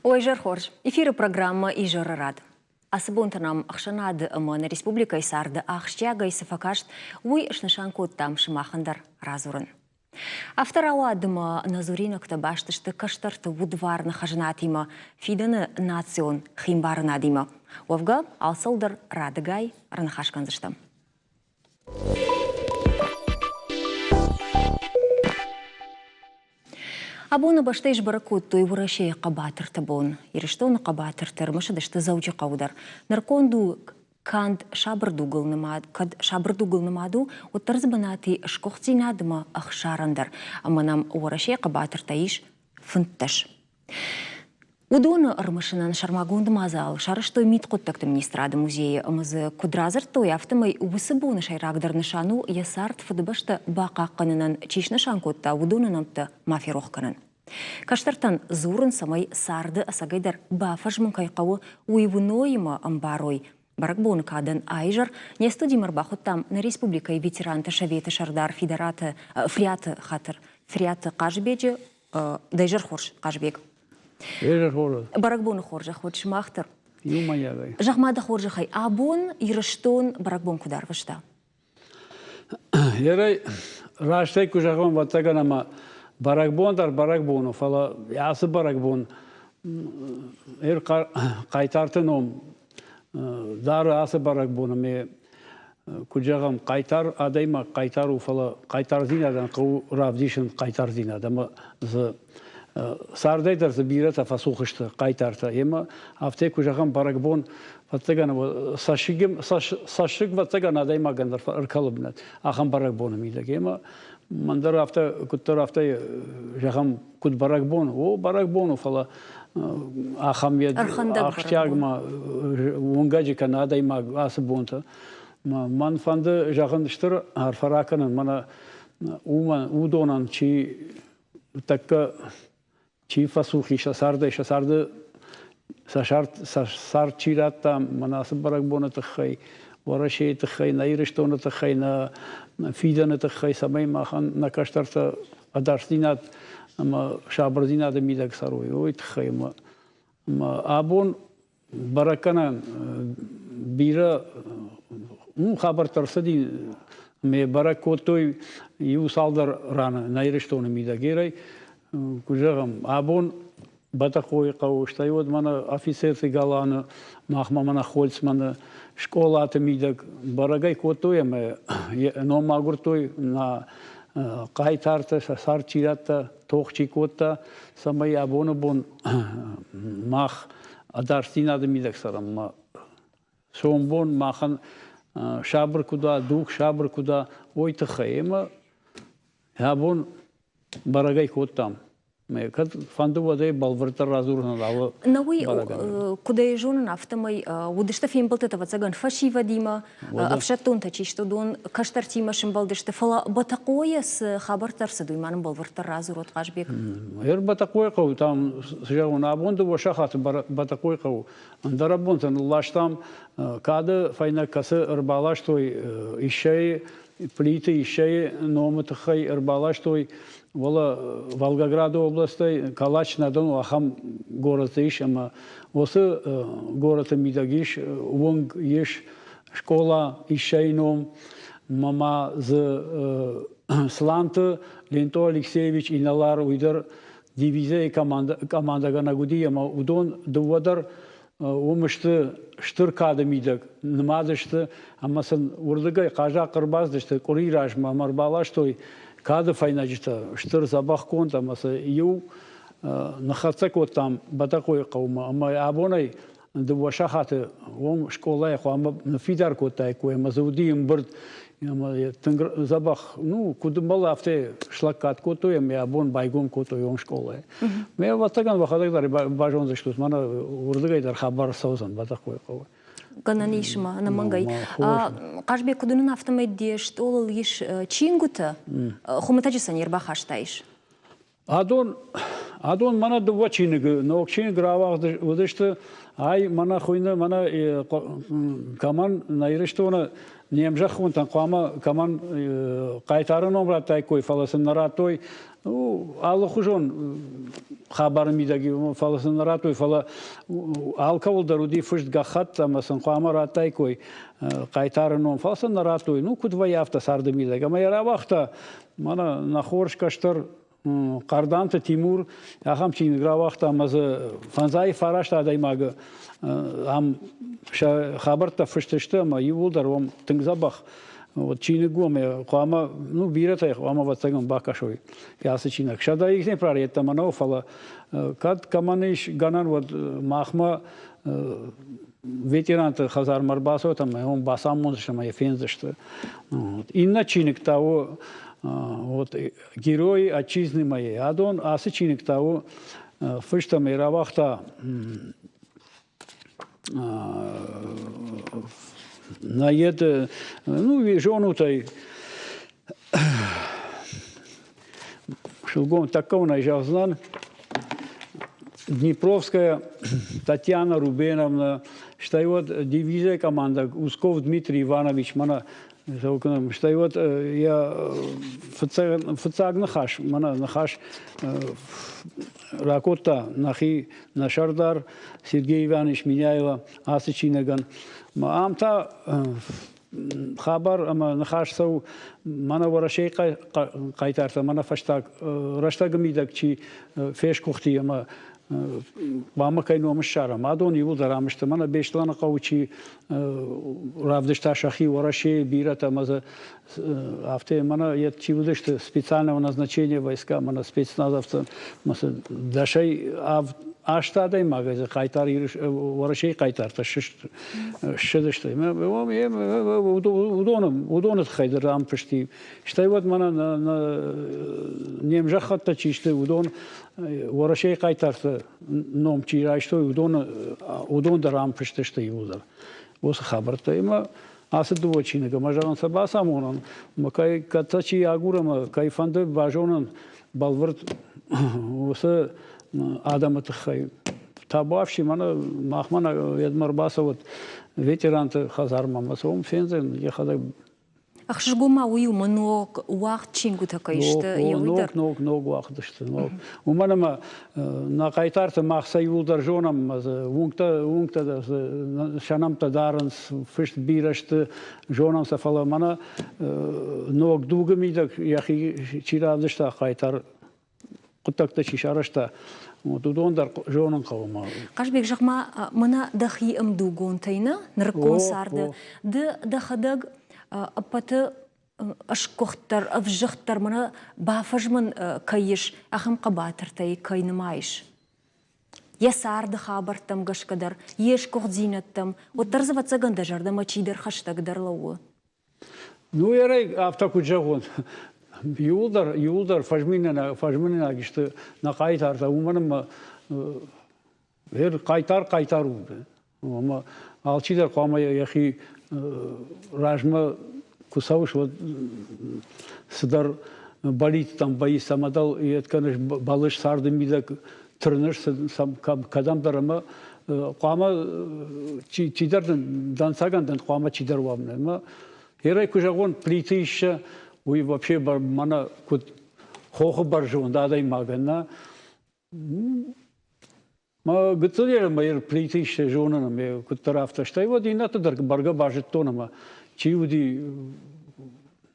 Ой, Хорж, эфиры программа и рад. Асыбонтанам ақшанады ымыны республика исарды ақштяга исыфакашт уй шнышанку там шымахандар разурын. Автор ауадыма Назурина ктабаштышты каштарты вудварны хажанатима фиданы национ химбарына дима. Овга алсылдар радыгай рынхашканзыштым. Абуна баштайш баракут той выращей қабатыр табон. Ирештоны қабатыр тырмышы дышты заучы қаудар. Нарконду канд шабырдугыл нымаду, оттарз банати шкохти надыма ахшарандар. Аманам выращей қабатыр таиш фынтташ. Удоны ырмышынан шармагунды мазал, шарыштой мит коттакты министрады музея, амазы кудразыр той автомай убысыбуны шайрагдар нышану ясарт фыдыбашты бақаққанынан чишны шанкотта удонынамты мафирохқанын. Каштартан зурын самай сарды асагайдар бафажмын кайқауы уйвунойыма амбарой. Баракбоны кадан айжар, не студимар бахуттам на республика и ветеранты шаветы шардар федераты фриаты кажбеджи, дайжар хорш кажбег. Баракбон хоржа хочешь махтар. Жахмада хоржа хай абон ирештон баракбон кудар вышта. Ярай раштай кужагон ватаганама баракбон дар баракбону фала ясы баракбон кайтартыном дары асы баракбону ме кужагам кайтар адайма кайтару фала кайтардинадан кау равдишин кайтардинадама з Сардайдар забирата фасухышты кайтарта. Ема авте кужагам баракбон ватагана сашиг ватагана дайма гандар аркалыбнат. Ахам баракбону мидак. Ема мандар авте куттар авте жагам кут баракбон. О баракбону фала ахам яд ахштягма унгаджика надайма асыбонта. Ман фанды жагандыштыр арфараканын мана удонан чи такка Чифа сухи шасарды сар чирата манасып баракбона тахай варашей тахай на ирештона тахай на фидана тахай самай махан на каштарта адарстинат ама шабрдинат мидак саруй ой тахай ма абон баракана бира хабар тарсади ме баракотой юсалдар рана на ирештона мидагерай Кужагам абон батакой кауштай вот мана офицерцы галаны махма мана хольцмана школа атмидак барагай котоеме но магуртой на кайтарта сарчирата тохчикота самай абону бон мах адарстина дмидак сарам сомбон махан шабр куда дух шабр куда ой тхаема абон барагай коттам. Ме кад фанду воде балвартар разурна лава. Науи куда ежонан автомай удышта фимбалтета вацаган фашива дима афшатон тачи что дон каштартима шимбалдышта фала батакоя с хабартар садуйманым балвартар разурот кажбек. Батакоя кау там сжагун абонду вашахат батакоя кау андарабонтан лаштам када файна касы рбалаш той ищей плиты ищей номатахай рбалаш той Вола Волгограда области, Калач на Дону, ахам город иш, ама осы город мидагиш, вонг еш школа ишайном, мама з Сланты, Ленто Алексеевич и Налар уйдер дивизия команда ганагуди, ама удон доводар умышты штыркады мидаг, нмадышты, ама сын урдыгай кажа кырбаздышты, курираж мамарбалаш той, Када файнаджита штыр забах конта маса ю нахацак вот там батакой каума ама абонай двашахаты он школа я ама фидар котай кое мазудием бирд ама забах ну кудумбала авте шлакат котой ама абон байгон котой он школа ме ватаган вахадагдар бажон заштус мана урдыгайдар хабар саузан батакой кау Гананишма на мангай. Кажбе кудунун автомеддеш толыл еш чингута хуматаджисан ербахаштайш. Адон мана дува чиниг, нокчин гравах выдышты, ай мана хуйна мана каман найрыштона немжах вон там каман кайтарын омрат тайкой фаласын наратой, аллы хужон хабар мидаги фаласын наратой фала алкаволдар уди фышт гахат тамасын кама ратайкой кайтарын ом фаласын наратой, кудва яфта сарды мидаги, майра вахта мана нахоршкаштар Карданта Тимур, ахам чин гравахта мазы фанзай фарашта даймага ам хабарта фыштышты ма юлдар вам тыңзабах вот чины гоме кама бирата кама ватсаган бакашой ясы чинак шада ихне прарета мана фала кад каманиш ганан вот махма ветеранты Хазар Марбасо там он басамон шама ефензышты инна чиник того вот герои отчизны моей. Адон асычиник того, фышта мейравахта наед, женутай, шелгом такого наезжал знан, Днепровская Татьяна Рубеновна, что и вот дивизия команда Усков Дмитрий Иванович, мана что и вот я фацаг нахаш, мана нахаш ракота нахи нашардар Сергей Иванович Миняева асычинаган. Амта хабар ама нахаш сау мана ворашей кайтарта мана фаштаг раштагмидак чи феш кухти ама Мама кайну амшара, мадон его зарамышта, мана бешлана каучи равдышта шахи вораши бирата маза авте мана я чивудышта специального назначения войска мана спецназовца маса дашай ашта дай магаза кайтар вораши кайтар та шедышта удон хайдар ампышти что вот мана немжахатта чиште удон ворашей кайтарса ном чирайштой удон дарам пыштышты юлдар. Осы хабарта има асы дуочинега мажаган сабасамонан макай катачи агурама кайфанды бажонан балвард осы адамыты хай табавши мана махмана Едмарбаса вот ветеранты хазармамасом фензен ехада Ахшгума ую манок уақыт чингу такайшты юлдар. Ног уақытышты. Уманама на кайтарты мақса юлдар жонам уңта шанамта дарынс фышт бирашты жонам сафала мана ног дугамидак яхи чиравдышта кайтар құттакта чишарашта. Удондар жонан қауыма. Қашбек жақма мана дахи амдугон тайна наркон сарды. Дахадаг апаты ашкохтар, авжахтар мана бафажман кайыш ахам қабатыртай кайнымайш. Ясарды хабартам гашкадар, еш кохдзинаттам, оттарзаватсаганда жардама чидер хаштагдарлауы. Ярай автаку жагон. Юлдар фажминена гишты на кайтарда уманым кайтару. Ама алчидар қама яхи ражма кусауш вот сыдар болит там бои самадал и отканеш балыш сарды мидак трнеш сам кадамдарама қама чидардан дансагандан қама чидар вамна ма ерай кужагон плитыша уй вообще мана кут хохо баржон дадай магана ма гыцылер майыр плитыша жонана ме куттарафта штай вот ината дар барга бажет тонама чиуди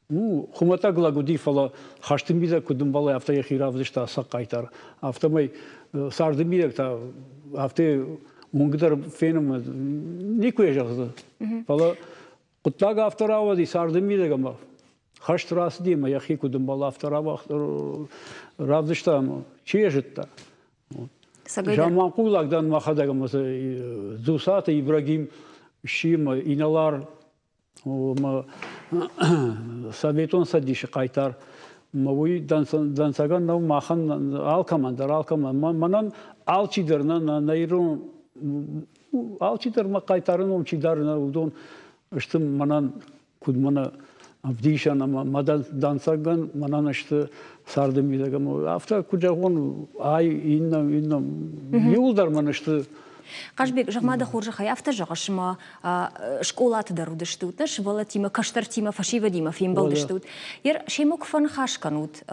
хумата глагуди фала хаштымида кудумбала авта яхиравдышта сакайтар автомай сардымида та авте мунгдар феном никуя жагзы фала куттага авторавади сардымида гама хашт раз дима яхи кудумбала авторава равдышта чежетта Жаманқуллагдан махадагамыз Зусата Ибрагим Шима иналар Советон садиши қайтар Мауи дансаган нау махан алкамандар манан алчидерна найрон алчидер ма қайтарын ом чидарна удон ыштым манан кудмана Avdishan madan dansagan mananıştı sardım bir dakika. Hafta kucağın ay inna yıldır manıştı. Кажбек жахмада хоржа хаяфта жагашма школаты дарудыштут, да швала тима каштар тима фашива дима фим балдыштут. Ер шемок фан хашканут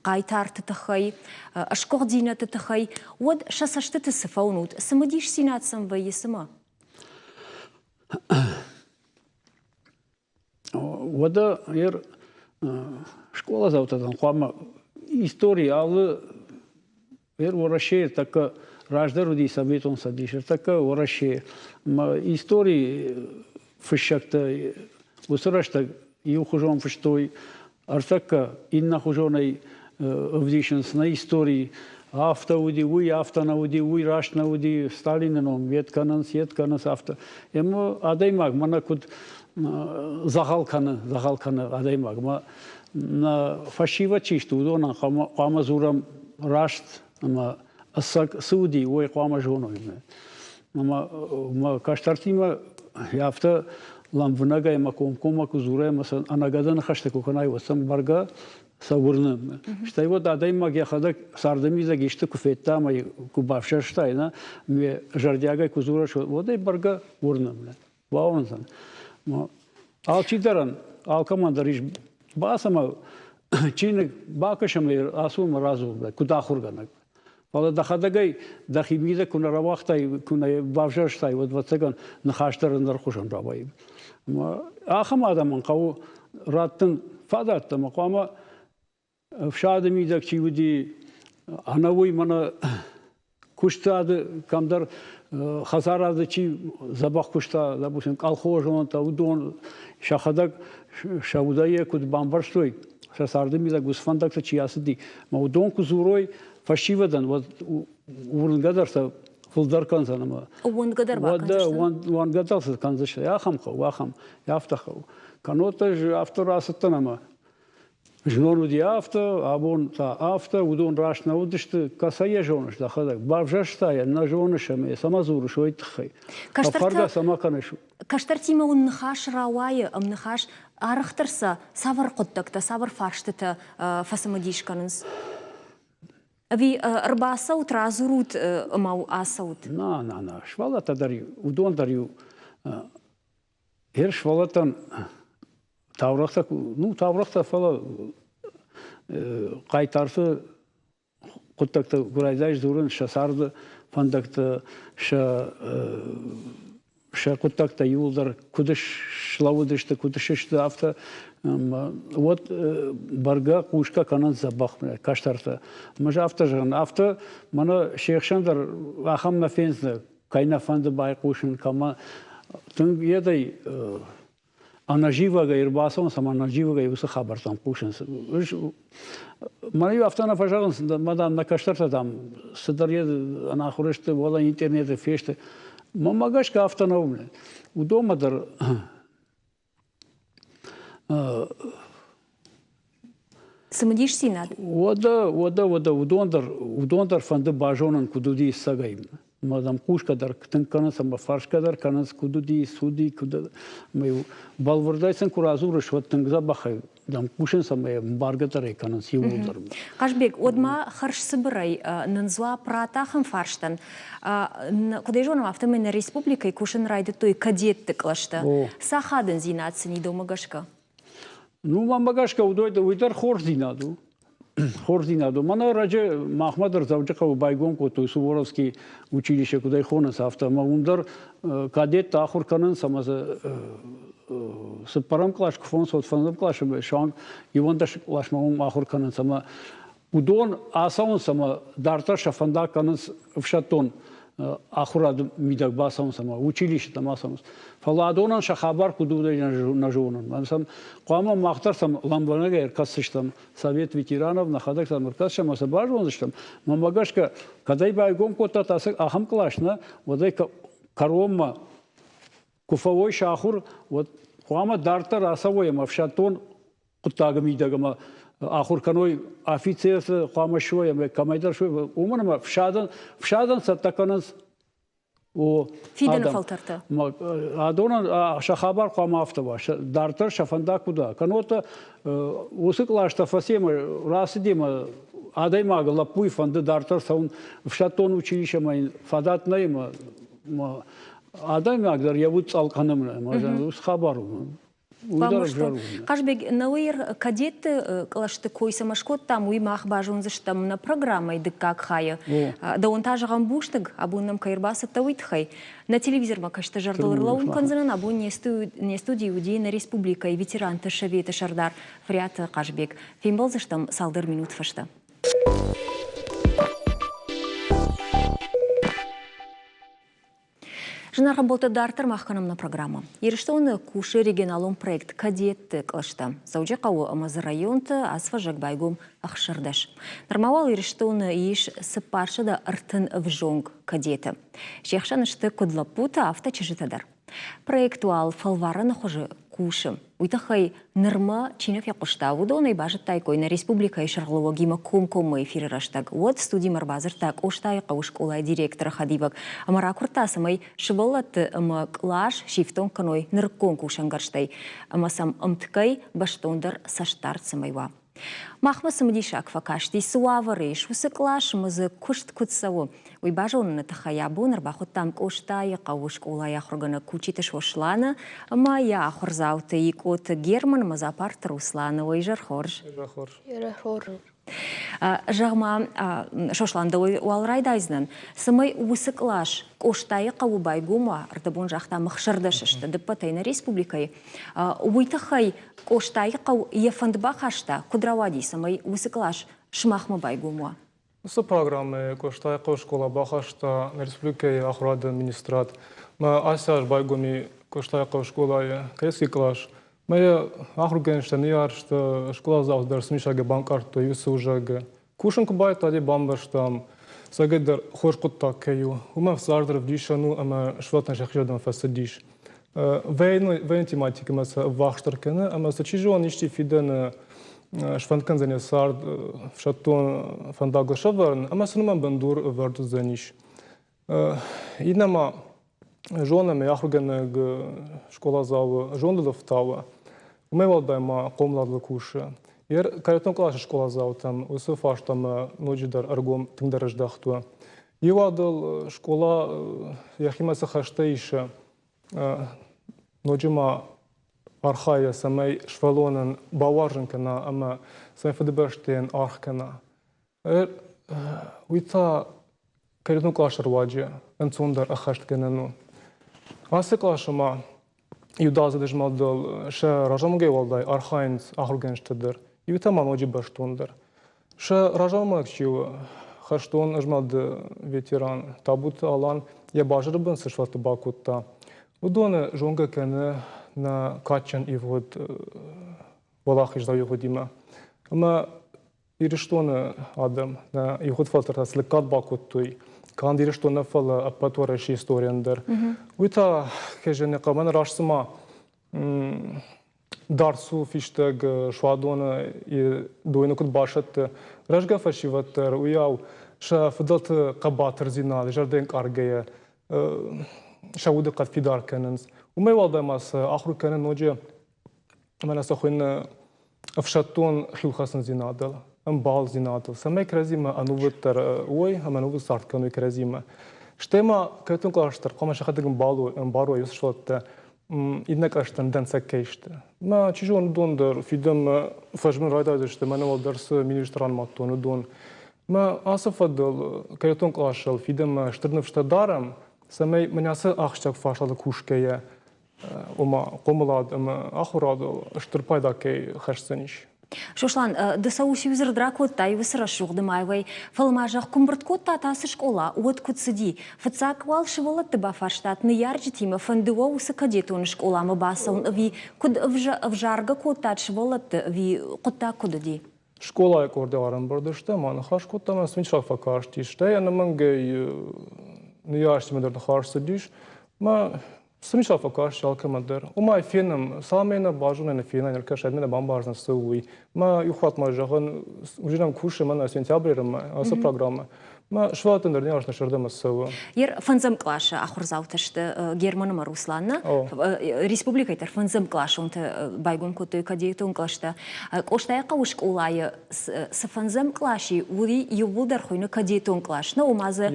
кайтар тахай ашкордина тахай вот шасашты тсфаунут. Самадиш синатсам вайсама. Вода ер школа завтра там история алы ер ворашер така Рождеруди советом садишер така ворашер истории фишакта усрашта и ухожом фиштой артака инна хожонай вдишенс на истории автауди уй автонауди уй рашнауди Сталином ветканас авто ему адаймаг манакут Загалканы адаймаг ма на фашива чишту удона қамазурам рашт ама асак суди ой қамажоной ма каштартима яфта ламвнага ема комкома кузура ема анагадан хашта куканай васам барга савурным штай вот адаймаг яхада сардамиза гишты куфетта ма кубавша штайна ме жардяга кузура шо водай барга урным ваунсан Alçidaran alkamandarış basama Çin bakışımı asum razı kudahurganak. Valla daha da gay dahimize kuna ravahtay kuna bavjashtay вот ватсаган нахаштарындар хушан рабай. Ахам адамын қау раттын фадатты мақама вшадымидак чивуди анавой мана куштады камдар Хазарады чи забах кушта, допустим, колхозон, таудон, шахадак, шаудае куд бамбарстой, шасардами да гусфандак чи ясди. Маудон кузурой фашивадан, вот урнгадарса фулдар канзанама. Урнгадар баканзашта. Урнгадарса канзашта. Яхам, яфтахау. Канота ж авторасаттанама. Жнону ди авто, абон та авто, удон рашна удышты, касая жоныш да хадак. Бавжаштая на жонышаме, самазуру шойтхай. Кафарга самаканышу. Каштартима он нахаш равая, нахаш арахтарса савар коттакта, савар фаштата фасамадишканынс. Ви рбасаут разурут мау асаут. На. Швалата дарю, удон дарю. Швалатан Таврахта фала қайтарсы құттакта гурайдаш дурын шасарды фандакта ша құттакта юлдар кудыш шлавудышты кудышышты авто вот барга кушка канан забах каштарта мажа авто жан авто мана шейхшандар ахам нафензна кайна фанды бай кушын кама тын едай Анаживага ирбасон сама анаживага юса хабартам пушен. Маю автона фажалан мадан на каштарта там садарье анахурышты вола интернеты фешты. Мамагашка автономле. Удомадар Самадиш синад. Вода удондар фанды бажонан кудуди сагайм. Мадам кушкадар тынканас ама фаршкадар канас кудуди суди куда маю балвардайсан куразурыш вот тынгза бахай дам кушен сама баргатар канас юлдар. Кашбек одма харш сыбырай нанзва пратахам фарштан. Куда жонам автомен республика и кушен райды той кадетты клашта. Сахадын зинатсыни домагашка. Ну мамагашка удойда уйдар хорзинаду. Хорзинаду. Мана раджа Махмадар завджака байгон кото Суворовский училище куда хонас авто маундар кадет тахур канан самаза с парам клаш фон сот фондом клаш шан ивондаш клаш маун ахур канан сама удон асаун сама дарта шафанда канан в шатон ахурад мидак басаун сама училище там асаун фаладонан шахабар кудуда на жонан мансам қама мақтар сам ламбанага еркасыштам совет ветеранов на ходах сам еркасыштам асабажоныштам мамагашка кадай байгон кота тасык ахам клашна водай коромма куфовой шахур вот қама дарта расовой мавшатон кутагамидагама ахур каной офицерсы қама шоя камайдар шоя уманама вшадан саттаканас و فيدنا فلترته هذونا شخابر قام أفتوا دارتر شفندا كودا كنوتا وسكلاش تفاسيم راسديم هذا ما قال بوي فند دارتر ثون في شاتون وشيش ما فدات نايم ما هذا ما قدر يبوت على قنمنا ما خبره Кажбег науир кадет клашты койса машкот там уй мах бажун заштам на программой дык как хая. Да он тажа гамбуштык абун нам кайрбаса тауит хай. На телевизор макашты жардалар лаун канзанан абун не студии удей на республика и ветеран ташавета шардар фриат кажбег. Фимбал заштам салдар минут фашта. Жена работа дартер махканамна программа. Ирштон куши регионалум проект кадетты клашта. Сауджи кау амаз районта асфажак байгум ахшардаш. Нормавал ирштон иш сапаршада артын вжонг кадеты. Шехшанышты кудлапута авто чижитадар. Проектуал фалвара нахожи куши. Уйтахай нырма чинов якушта. Удоной бажет тайкой на республика и шарловогима ком-комы эфиры раштаг. Вот студии марбазар так оштай каушкола директора хадибак. Амара курта самай швалат клаш шифтон каной ныркон кушангарштай. Амасам амткай баштондар саштарт самайва. Махма самдишак факашти суава рейш усыклаш мазы кушт кутсаву. Уйбажон на тахаябу нарбаху там коштай каушкола яхургана кучитыш вошлана. Ама яхурзауты и кот Герман мазапарт Руслана уйжархорж. Жағма шошланда уалрайдайзнан. Самай усыклаш коштай каубай гума ардабун жахта махшардашышты дыппатайна республикай. Уйтахай коштай кау ефандбахашта кудравади самай усыклаш шмахма байгума. С программы коштай школа бахашта на республике ахрад администрат. Ма асяж байгуми коштай школа кайский клаш. Мы ахругеншта нияр что школа завтра смешага банкарту юсужага. Кушанку бай тади бамбаштам. Сагедер хошкутта каю. Ума всардер в дишану ама шватна шахжадан фасадиш. Вейн тематика маса вахштаркена ама сачижон ишти фиден шванкан заня сард в шатон фандагл шаварн ама сунуман бандур варду заниш. Иднама жонами ахруген школа зав жонлов тава. Умевал байма комладл куша. Ер каретон класс школа зав там усуфаш там ноджидар аргом тингдараждахтуа. Евадл школа яхимаса хаштаиша ноджима архая самай швалонан баварженкана ама самай фадебаштен архкана. Уита каретон класс рваджи анцондар ахаштканану. Асе клашама юдазы дежмадал ше ражамге валдай архайнс ахургенштедер. Юта маноджи баштондер. Ше ражамакчу хаштон жмад ветеран табут алан я бажрбен сышват бакутта. Удоне жонга кене на качан и вот валах издаю ходима. Ама ириштоне адам на ихот фалтер слекат бакуттой. Кандир что нафала апатуараши историандер. Уита кежене каман рашсма дарсу фиштег швадона и дуйнукут башат рашга фашиватер уяу ша фдалт кабатер зинал жарден каргея шауды кат фидар кененс. Умевал дамас ахру кенен ноджи мана сохин афшатон хилхасн зинадал. Амбал зинатов. Самай кразима ануваттар ой, амануву сарткану кразима. Штема кайтун клаштар, кома шахадыгын балу, амбару юсшлатта, иднакаштан дансаккейшта. Ма чижон дондер, фидем фажмын райдадышты, манавал дарсы министран маттону дон. Ма асафадыл кайтун клашал, фидем штырнывшта дарам, самай манясы ахштак фашалы кушкея, ома комылад, ахурадыл, штырпайдакей хашсаниш. Шошлан, десауси юзер дракот та и высрашух дымайвай. Фалмажах кумбрткот та тасы школа, уот кут сиди. Фацак вал шивалат ты бафаштат, не ярджитима фандуа уса кадетон школа ма басаун, ви куд вжарга кот та шивалат, ви кота кудади. Школа кордеваран бардышта, ман хаш кота ман смичак факаштишта, я намангай не ярджитима дар харсадиш, ма смичак факаш алкамадер. Умай фенам самена бажуна на фена, неркаш адмена бамбажна сууи. Ма юхат мажаган ужинам куши мана сентябрерам аса программа. ما شواتن درني عشان شردم السوا ير فنزم كلاش آخر زاوتشت جيرمان ما روسلانا ريسبوبليكا يتر فنزم كلاش أنت بايقون كتو كديتون كلاشتا كوشتا يقوش كولاي سفنزم كلاشي ودي يولدر خوينا كديتون كلاش نو مازه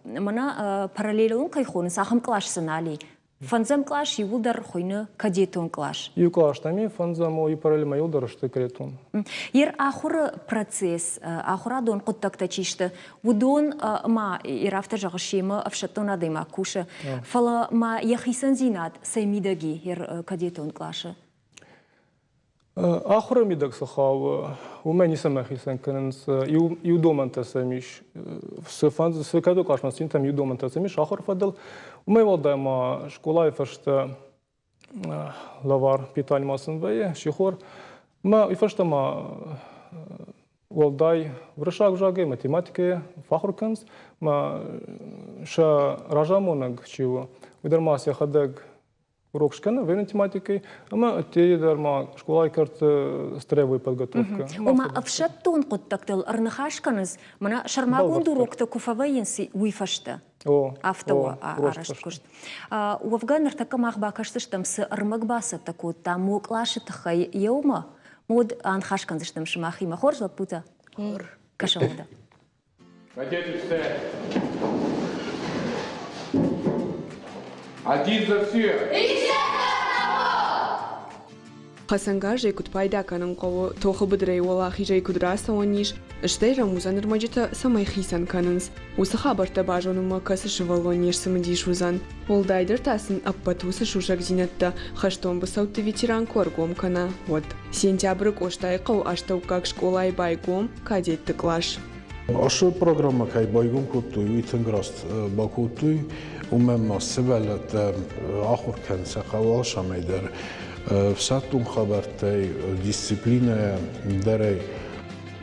منا параллелون كيخون ساخم كلاش سنالي فنزم كلاش يولدر خوينا كديتون كلاش يوكلاش تامي فنزم и параллельно يولدر что كريتون ير آخر процесс آخر دون قطك تشيشت ودون ما يرافت جغشيما أفشتونا ديما كوشة فلا ما يخيسن زينات سيميداجي ير كديتون كلاش آخر ميدك سخاو وما نسمح يسن كننس يودومن تسميش سفنز سكادو كلاش مسين تام يودومن تسميش آخر فضل وما يوضع ما شكولاي فشت لوار بيتاني ماسن بيه شيخور ما يفشت ما والداي ورشاق جاگه математике فخر كنز ما شا راجامونك чего видер масе хадег урок шкана в математике ама те дарма школай карт стревой подготовка وما أفشتون قطك تل أرنخاش كنز منا شرماغون دوروكتا كوفاوينسي ويفشتا أفتوا أرشت كشت وفغان ارتكا ماخ باكشتش تمس أرمق باسة تكو تاموك لاشة تخي يوما مود أنخاش كنزش تمش ماخي مخورج لبوتا كشمودا Один за все. Хасанга жейкут пайда канан қову тоқы бұдырай олахи жейкут раса ониш, іштай рамузан ырмаджита самай хисан кананс. Усы хабарта бажонума касы шывалонеш сымыдиш узан. Олдайдыр тасын аппатусы шушак зинетта, хаштон бысауты ветеран коргом кана. Вот. Сентябрь коштай қау аштаукак школай байгом кадетті клаш. Aşı programma kay baygun kuttu itengrast bakuttu umma sevelet axur kan saqaval şameyder sattum xabartay disipline derey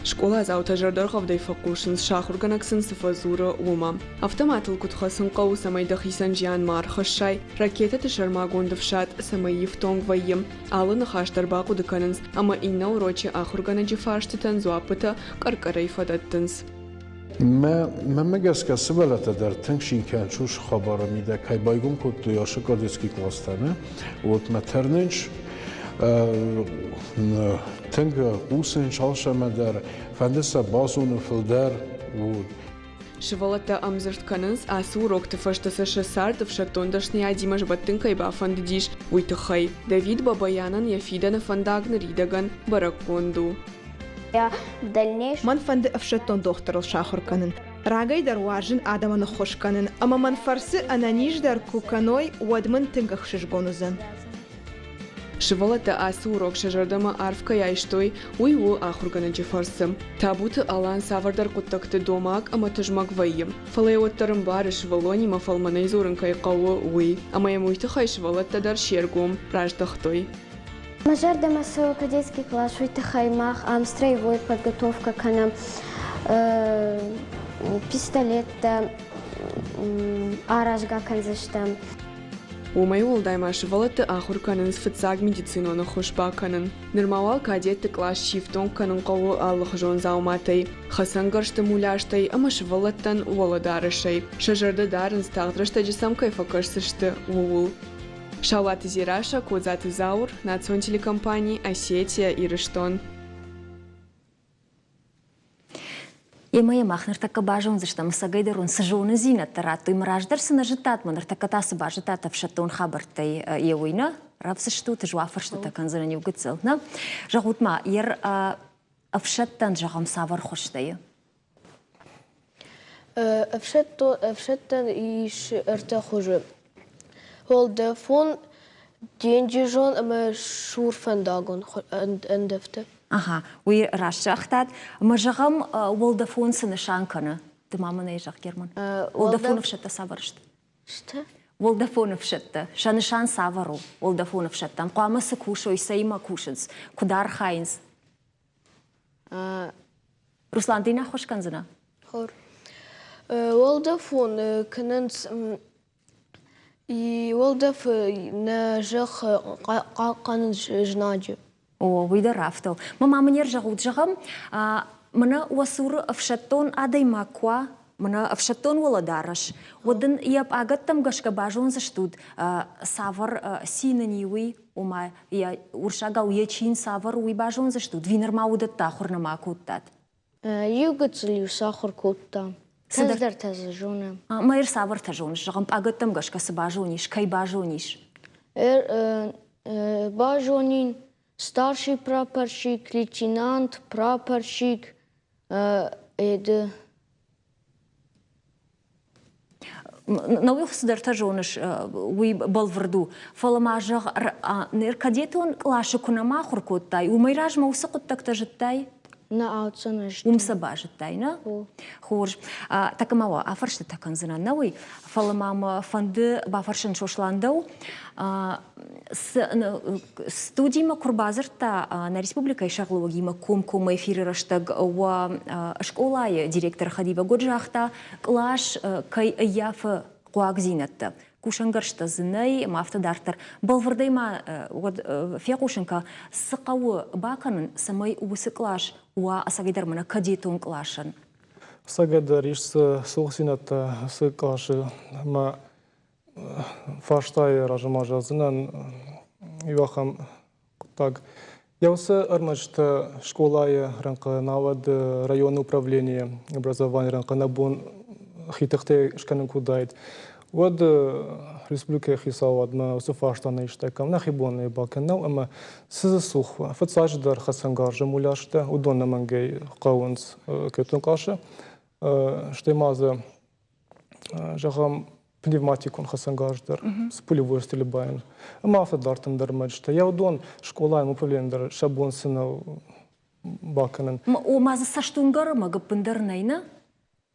Школа заута жардархавдай факушин шахурганаксын сыфазура ума. Автоматыл кутхасын қау самайда хисан жиан мархашай, ракета тышармагондовшат самайив тонгвайым, алын хаштар баку дыканынс, ама инна урочи ахургана джифаштытан зуапыта каркарай фадаттынс. ما مگس که سوالت در تنگشین کنچوش خبر میده که بایگون کد تو یاشه کادیسکی کلاستانه و مترنش تنگ قوسن شالشم در فندس بازون فلدر و Шывалата амзырт канынс асы урок тыфаштасы шасар тыфшаттондашны адимаш баттынкай бафанды диш уйтыхай. Давид Бабаянан яфидана фандагны ридаган бараконду. من فند أفشتون دكتور الشاخر كنن راجي در واجن آدم نخوش كنن أما من فرس أنا نيج در كوكانوي ودمن تنجخشش جونزن Шывалата асы урок шажардама арфка яйштой уйву ахургана джифарсым. Табуты алан савардар куттакты домак ама тыжмак вайым. Фалайоттарым бары шывалони ма фалманай зорынкай қауы уй. Ама ямуйты хай шывалатта дар шергом раждахтой. Мажар дамасо кадетский класс, уйты хаймах, строевой подготовка канам, пистолет, аражга канзыштам. Умай олдайма шывалаты ахур канын сфыцаг медициноны хошба канын. Нырмавал кадетты класс шифтон канын қауы аллық жон зауматай. Хасан гаршты муляштай, ама шывалаттан уаладарышай. Шажарды дарын стағдрышта жесам кайфа карсышты уул. Шалат Зираша, Кодзат Заур, Национ телекомпании, Осетия и Рыштон. Емая махнер така бажон заштам сагайдарун сажоны зинат тарату им раждар сына житат манер така тасы бажитата в шатун хабартай евуйна равсы что ты жуафар что такан зана не угцел на жагутма ер афшаттан жагам савар хоштая афшаттан иш артахужу Holderfon деньжон ама шурфандагон эндефте. Ага, уй рашахтат мажагам Волдафон сына шанкана. Ты мама не жах Герман. Волдафонов шатта саваршт. Что? Волдафонов шатта. Шанышан савару. Волдафонов шатта. Куама сакушо и саима кушенс. Кудар хайнс. Руслан, ты нахуш канзана? Хор. Волдафон кананс и Волдов на жах канан жнаджи. О, выйда рафтал. Мама мне ржагут жагам, منا وصور أفشتون عادي ماكوا منا أفشتون ولا دارش ودن يب أعدتم قش كباجون زشتود سافر سيننيوي وما يا ورشاقا ويتشين سافر ويباجون زشتود فينر ما ودت تاخرنا ما كوتات يوجد لي ساخر كوتا كذا تزجونه ما يرسافر تجونش رغم أعدتم قش كسباجونيش كي باجونيش باجونين старший прапорщик, лейтенант, прапорщик, نوي خسدر تجونش وي بالفردو فلما جغ نير كديتون كلاش كنا ما خركوتاي وميراج موثق تكتجتاي نعاوتنش ومسباجتاي نا خورج تكماوا افرشت تكنزنا نوي فلما ما فند بافرشن شوشلاندو студии ма курбазырта на республика шаглоги ма ком эфиры раштаг ва школая директор Хадива Годжахта клаш кай яф куагзинатта кушангаршта знай мафта дартер балвардай ма фекушенка сыкау баканын самай усы клаш ва асагидар мана кадетон клашан Сагайдар иш сухсинатта сы клаши ма Фаштай ражамажа зинан ивахам так. Я усе армачта школая ранка навад районное управление образования ранка набон хитахте шканен кудайт. Вот республика хисавад ма усе фаштана иштекам на хибонne бакенау ама сизы сухва. Фацаждар хасангаржа муляшта удонна мангей каунс кетун каша. Штемаза жахам пневматикон хасангаждар с пулевой стрельбой. Мафа дартен дармачта. Я удон школа ему управление шабон сына баканен. О маза саштунгар мага пендарнайна.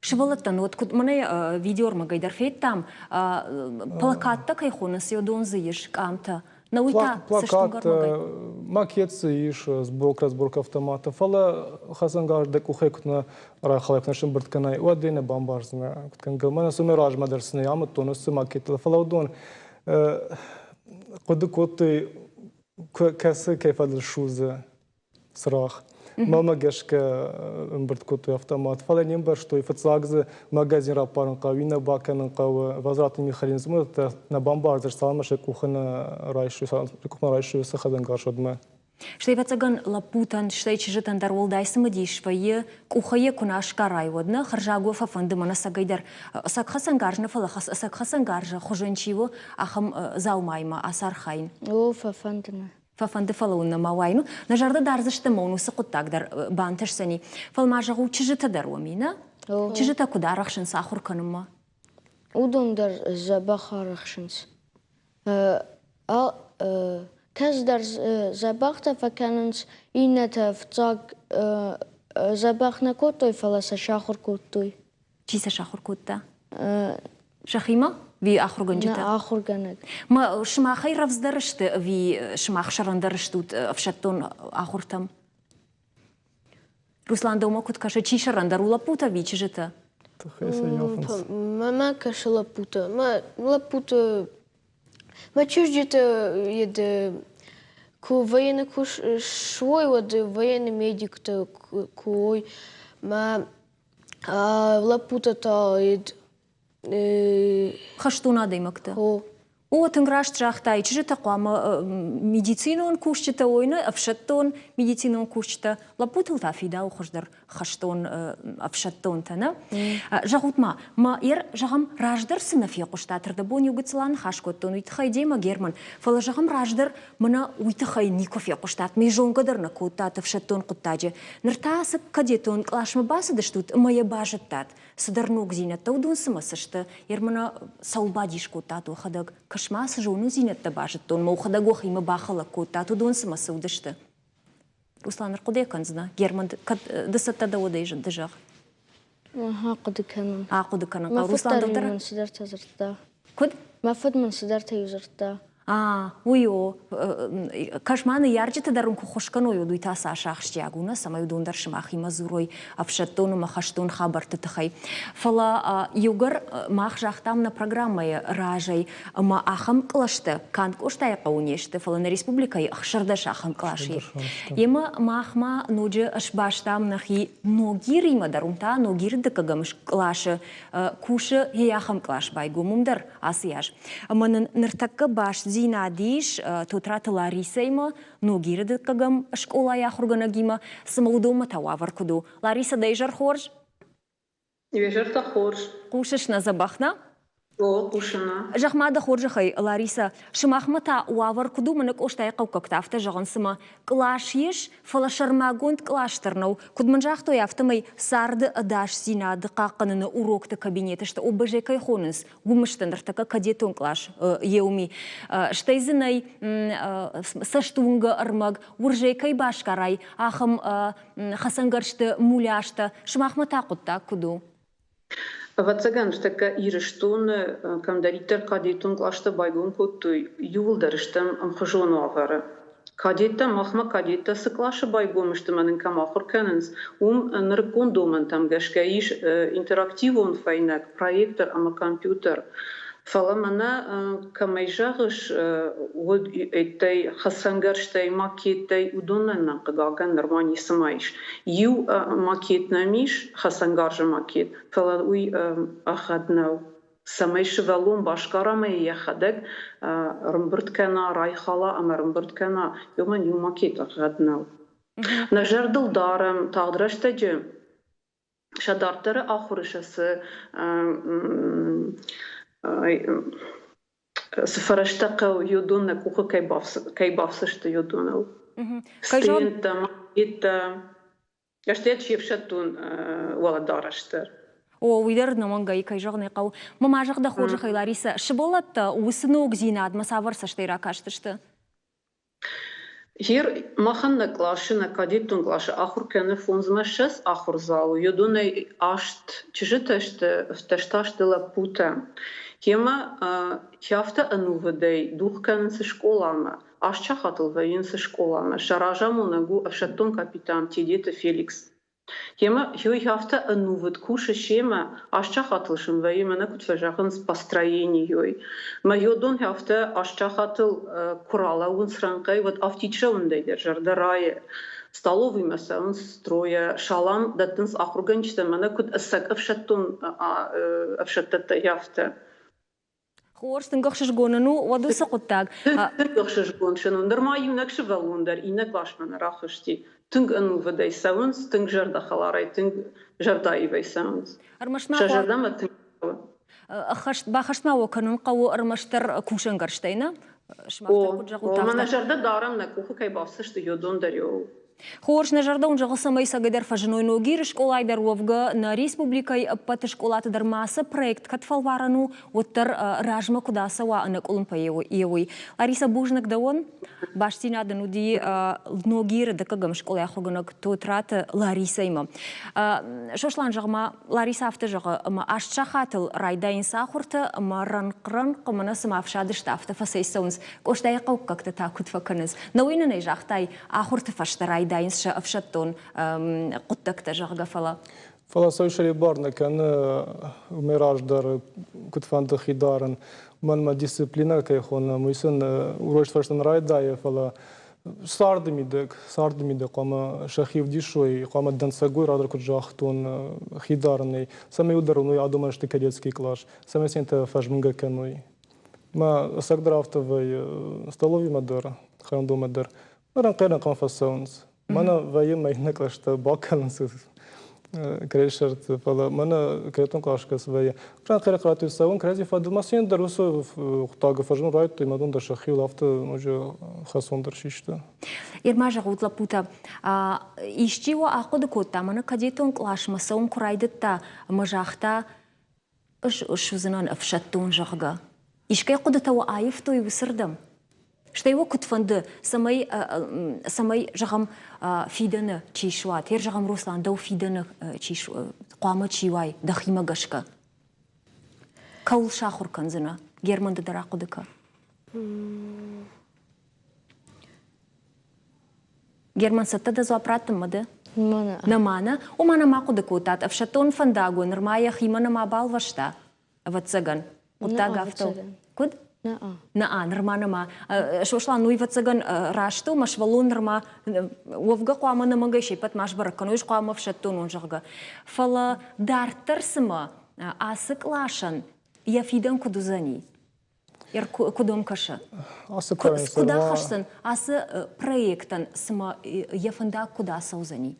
Швалатан вот куд мане видео мага идарфет там плакатта кайхонас йодон зыеш камта. Науита плакат макетсы иш сборка автомата. Фала хасангажда кухекутна рахалакна шимбертканай уадина бамбарзна. Кангамана сумераж мадарсны амат тонус макетла. Фала удон قد كنت كيف هذا الشوز صراخ ما جاش كمبرت كنت автомат فلا نيمبر что и фацагзы магазин рапарн кавина бакан кав возвратный механизм это на бомбардер салмаше кухна райшу сахадан гашодма Штей вацаган лапутан штей чижитан дарволдай самадиш вае кухае кунаш карай водна харжагу фафанды мана сагайдар сакхасан гаржна фалахас сакхасан гаржа хоженчиво ахам заумайма асархайн о фафандна ففند فلونا ما وينو نجارد دارزشت مونو سقطاك در بانتش سني فالماجغو تشجت درومينا تشجت كدارخشن ساخر كنما ودون در زباخرخشنس كاز در زباخت فكاننس إنتا فتاق زباخنا كوتوي فلاس شاخر كوتوي چيسا شاخر كوتا شخيمة في آخر جنجتا نا آخر جنج ما شما خير رفز درشت في شما خشران درشتوت أفشتون آخر تم روسلان دوما كنت كاشا چي شران درولا بوتا في چجتا ما كاشا لابوتا ما لابوتا ما чуждите يد كو военный куш швой вот военный медик то кой ما лапута то يد خشتونا ديمكتا او تنغراش تراختاي چجتا قوام медицинон кушчета ойна أفشتون медицинон кушчета лапутыл тафида ухождар خشتون أفشتون тана жагут ما ير жагам раждар сына фи куштатыр да бон югыцлан хашкоттон уйтхай дема герман фала жагам раждар мына уйтхай нико фи куштат ми жонгадыр на куттат أفشتون куттаже ныртасы кадетон клашма басы даштут моя бажаттат сыдарнук зинатта удун сымасышты ер мына саубадиш куттату хадаг кашмас жону зинатта бажаттон мо хадаго хима бахала куттату удун сымасы удышты Руслан рқуде канзна герман дысатта да одайж дыжах قد كان قد كان ما روسلان فدر دكتور من صدرت زرتا كد ما فد من صدرت يزرتا Уйо, кашманы ярджеты дарун кухошканую дуйта сашах штягуна, самаю дондар шмахи мазурой, авшаттону махаштон хабарты тахай. Фала югар мах жахтам на программой ражай, ма ахам клашты, кант коштай каунешты, фала на республикай ахшардаш ахам клаши. Ема махма нуджи ашбаштам нахи ногирима дарунта, ногир декагамш клаши, куши яхам клаш байгу мумдар асияж. Манын ныртакка баш Зинадиш, тутрата Ларисейма, но гирды кагам школа я хурганагима, самоудома тававаркуду. Лариса дейжар хорж? Вежар та хорж. Кушаш на забахна? О, кушана. Жахмада хоржахай, Лариса, шмахмата уаваркуду манак оштай кавкактафта жагансыма. Клашеш, фалашармагонт клаштернау. Кудманжахто яфтамай сарды адаш зинады қаққаныны урокты кабинеті, что обажай кайхоныз, гумыштандыртака кадетон клаш еуми. Штайзынай саштунга армаг, уржай кай башкарай, ахам хасангаршты муляшты, шмахмата куттак куду. Вацаган штака ирштун камдаритер кадетун клашта байгун коттуй юлдарштам амхажон авара. Кадета махма кадета склаша байгум штаманын камахур каненс ныркон доман там гашкаиш интерактивон файнак проектор ама компьютер. Фаламана камайжагыш вот этой хасангарштай макеттай удоннан кагаган нормани самайш. Ю макетнамиш хасангаржа макет. Фала уй ахаднау. Самайш валом башкарамай яхадак рымбырткана райхала ама рымбырткана юман ю макет ахаднау. Нажардыл дарам тағдыраштаджы шадартары ахурышасы сфараштака юдуна куха кайбавсышты юдуна. Стента, макета. Яштет шепшатун валадараштар. Уйдар намангай кайжагны кау. Мама жагда хоржахай Лариса, шыболатта усынок зинад масаварса штайра каштышты. Hier маханна клашына кадеттун клашы ахур кәне фонзмашас ахур залу. Юдуна ашт чижиташты вташташтыла пута. Хема хяфта анувадей дух кәнесі школама. Ашча хатыл вайынсы школама. Шаражаму нагу ашаттон капитан тедеті Феликс. Хема хюй хяфта анувад куша шема ашча хатылшын вайыма накут фажахын с построенией. Ма юдун хяфта ашча хатыл курала он сранкай вот автичраундей держарда рае. Столовый масаун строя шалам даттынс ахурганчта манакут ассак авшаттон авшаттата хяфта. Хорстын гахшышгонану вадуса куттак. Гахшышгоншану нормаю накшы валундар инак лашмана рахышти. Тынг анувадай саунс, тынг жарда халарай, тынг жарда ивай саунс. Шажардама тынг. Бахашна оканын кау армаштар кушангарштайна? Мана жарда дарам на куху кайбавсышты йодондар йоу. Хорш на жарда он жағы самай сагайдар фажыной ногир школайдар овга на республикай паты школаты дармаса проект катфалварану оттар ражма кудаса ва анак олымпа евой. Лариса Бужнак да он баштина да нуди ногир да кагам школай ахуганак тотраты Лариса има. Шошлан жағма Лариса авты жағы ашча хатыл райдайын сахурты маранқран қымына сымавшады штафты фасейсаунс коштай қаук какты такут факаныз. Науинын жағтай ахурты фашты райдайын авшаттон қуттакта жағға фала. Фала сойшари барна кәні умераждар күтфанды хидарын манма дисциплина кайхона мүйсін уройшфаштан райдайы фала сардымидек қама шахив дишой қама дансагой радар күт жақтон хидарный самый ударный адумашты кадетский клаш самый сенті фажмынга кәной ма сагдрафтовый столовый мадар ханду мадар маран қайран қамфасауыныз мана вайым майна клашта бакалынсыз крешерт фала мана кретон клашкас вайы пран қайра қырату сауын крэзи фадылмасын дарусу құтағы фажын райты мадон да шахил авты уже хасондар шишті. Ирма жағуытла пута. Ишчиво ақуды котта, мана кадетон клаш масауын құрайдытта мажақта үш үзінан афшаттон жағға. Ишкай құдытауы айыфтой высырдым. Что его кутфанды самай жагам фиданы чишват, ер жагам Руслан дау фиданы чиш қуамы чивай дахима гашка. Каул шахур канзына Германды дарақудыка. Герман сатта зуапраттым мады? Мана. Намана, умана маку декутат, авшатон фандагу, нырмая химана мабал вашта. Вацаган. Утага авто. Куд? На нырмана ма. Шошла нуй вацаган рашту, маш валун нырма, увга қуама намагаши, пат маш баракануш қуама авшатон унжага. Фала дартарсыма, асык лашан, яфидан кудузани. Яр кудом каша. Куда хашсан, асы проектан сыма яфанда куда саузани.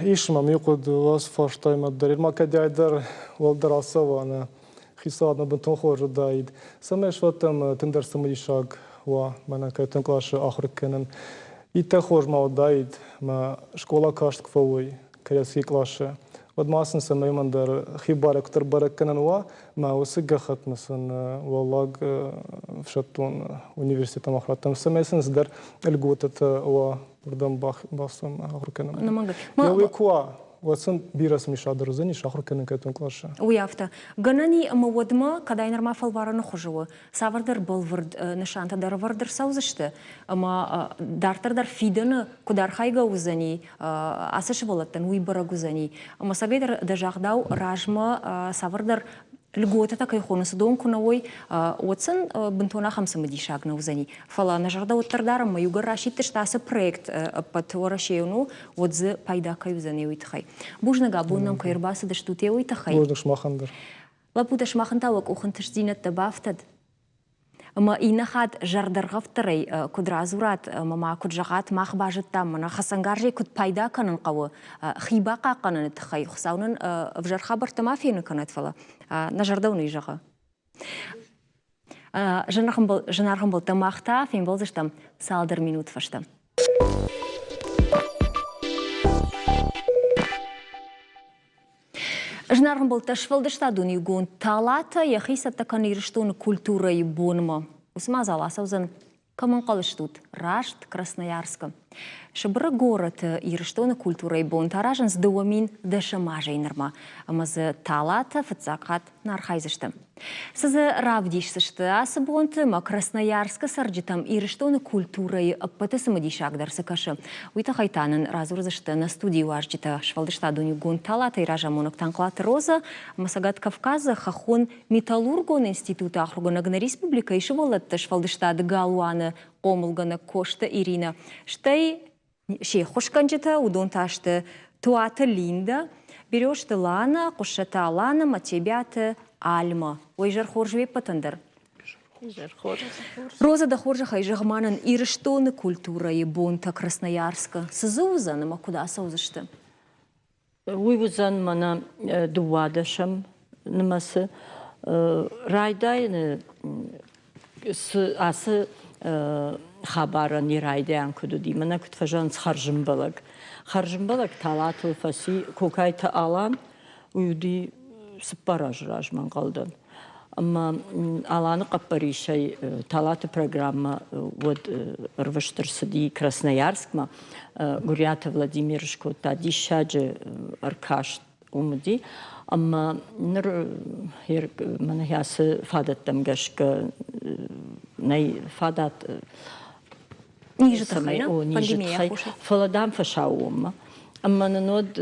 Ишма миқуд вас фаштай маддарир ма кадайдар валдар асавана хисадна бентон хожу даид. Самеш ватам тендер самадишаг ва мана кайтан клаша ахркенен. Ите хож ма даид ма школа кашт кфауй каяски клаша. Водмасын самай мандар хибара ктар баракенен ва ма усыгахат масан валлаг в шатун университет махратам самесен сдар элгутат ва Бурдам басом ахрукенен. Я куа, ватсан бирас мишадр зани шахрукенен кайтан клаша. Уяфта. Ганани маводма, когда инарма фалвара нахожу, савардар болвард нешанта дар вардар саузаште, ама дартар фиден кудар хайга узани, асашвалатан уйбара гузани, ама сагайдар дажахдау ражма савардар льгота такая хонус дом куновой отцен бентона хамса мадишаг на узани. Фала на жарда оттардарам мою гарашит штаса проект под орашеуну вот за пайда каюзани уитхай. Бужнага бунам кайрбаса да штуте уитхай. Бужнак шмахандер. Лапута шмахантавак уханташдинат табафтад. Ма инахат жардаргавтарай кудразурат мама куджагат махбажат там мана хасангаржи куд пайда канан қавы хибақа канан тхай хсаунын в жархабар тамафияны канат фала на жардауны жаға. Жанархым был тамахта, фин был заштам салдар минут фашта. Жнархым был ташвалдышта дуни гон талата яхиса такан ирштон культура и бонма. Усмазала саузан каман қалыштут Рашт, Красноярска. Шабра город ирштон культура и бон таражен с дуамин дашамажа инарма. Амазы талата фацакат нархайзышты. Сазы равдишсышты асы бонты ма Красноярска сарджитам ирштон культура и аппаты самадишак дарсы кашы. Уйта хайтанын разурзышты на студии уажджита швалдышта дуни гон талата и ража монок танклат роза. Масагат Кавказа хахон металлургон института ахруганагна республика и швалатты швалдышта галуаны омылгана кошта Ирина. Штай шей хошканджита удон ташты туата линда. Берешь ты лана, кушата лана, матебята альма. Ой, жар хоржве патандар. Роза да хоржа хайжагманан ирштоны культура и бонта Красноярска. Сызузан, ама куда саузышты? Уйвузан мана дуадашам намасы райдайны асы хабара не райдаян кудуди. Мана кутфажан схаржымбалак. Харжымбалак талатыл фаси кокайта алан уйди сыппараж ражман қалдан. Amma alаны қаппаришай талаты программа вот рваштырсыди Красноярскма Гурята Владимиршко тадишаджи аркаш умди. Amma ныр манахясы фадаттам гашка най фадат ниже пандемия фаладам фашаума. Amma нанод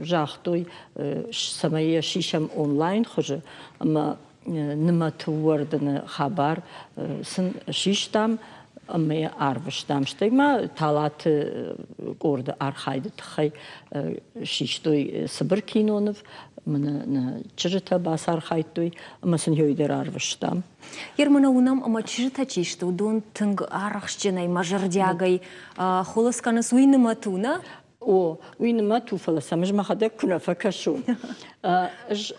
жахтой самая шишам онлайн хоже. Amma нема туарданы хабар сын шиштам amma арваштам штайма талаты горда архайды тхай шиштой Сыбыр кинонов мына чыжыта бас архайтой amma сын хойдер арваштам. Ермана унам ама чыжыта чишты удон тынг арахшченай мажардягай холосканы суйны матуна. О, уйныма туфала самыж махада кунафа кашу.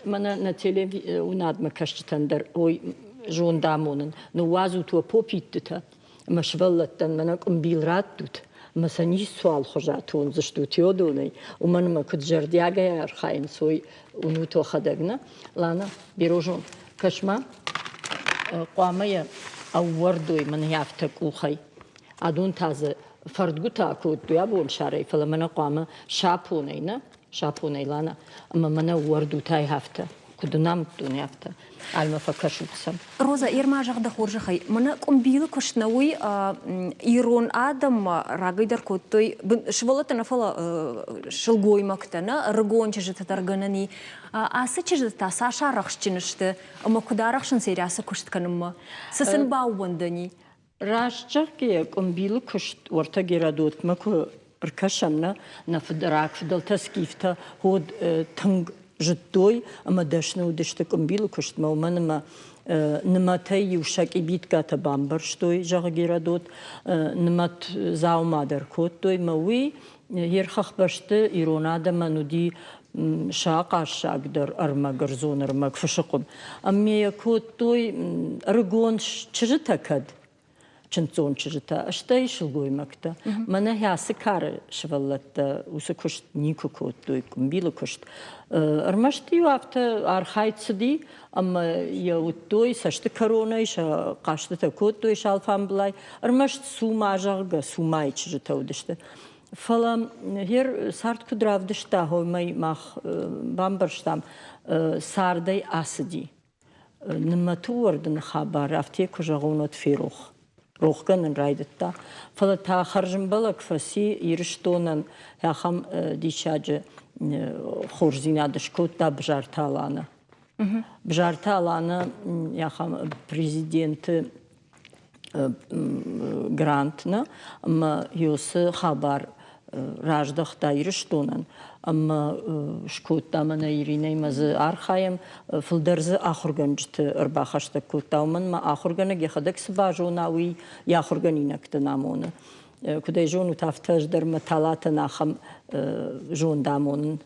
Мана на телевизоре унадма кашчитандар ой жондамонын. Но вазу туа попиттыта. Машваллаттан мана кумбилрат тут. Масани суал хожатун заштутио донай. Уманма куджардяга архайн сой унуто хадагна. Лана бирожон кашма قامية أوردوي من يفتك أخي أدون تازه فردگو تاکود دویا بون شاری فلمنا قامه شاپونینا شاپونی لانا اما منا وردو تای هفته كدنام دنيافتا على ما فكرش بسم روزا إيرما جاخد خورج خي منا قنبيل كشنوي إيرون آدم راجيدر كوتوي شغلت نفلا شلقوي مكتنا رجون تجت ترجنني آسه تجت تاساشا رخشتنشت أما كدا رخشن سيرياسة كشت كنما سسن باوندني راشجاكي قنبيل كشت ورتا جرادوت ماكو بركشمنا نفدراك فدل تسكيفتا هود تنج جدوي أما دشنا ودشت قنبيل كشت ما ومنما نماتي يوشك بيت كاتا بامبرشتوي جاغ جرادوت نمات زاو مادر كوتوي موي يرخخ بشت إيرونادا منودي شاقا شاقدر أرماغر زون أرماغ فشقم أمي يكوتوي رغون چجتا چنتون چجتا اشتاي شلغوي مكتا منا هياسي كار شفلت وسكشت نيكو كوتوي قنبيل كشت أرمشتي وافتا أرخايت سدي أما يوتوي سشت كورونا يشا قاشتا كوتوي شالفان بلاي أرمشت سوما جاغا سوماي چجتا ودشتا فلا هير سارت كدراف دشتا هو ماي ماخ بامبرشتام ساردي أسدي نمتو وردن خبر أفتي كجاغونات فيروخ روخ كان رايدتا فلا تا خرجن بلك فسي يرشتونن يا خم ديشاج خورزينا دشكوت تا بجارتالانا بجارتالانا يا خم بريزيدنت грантна, ама юсы хабар раждах та ирштунан, ама шкутта мана ириней мазы архаем филдерзы ахурганжты арбахашта кутауман ма ахургана гехадак сбажунауи яхурганинакта намоны. Кудай жону тафтаж дар маталата нахам жон дамонын.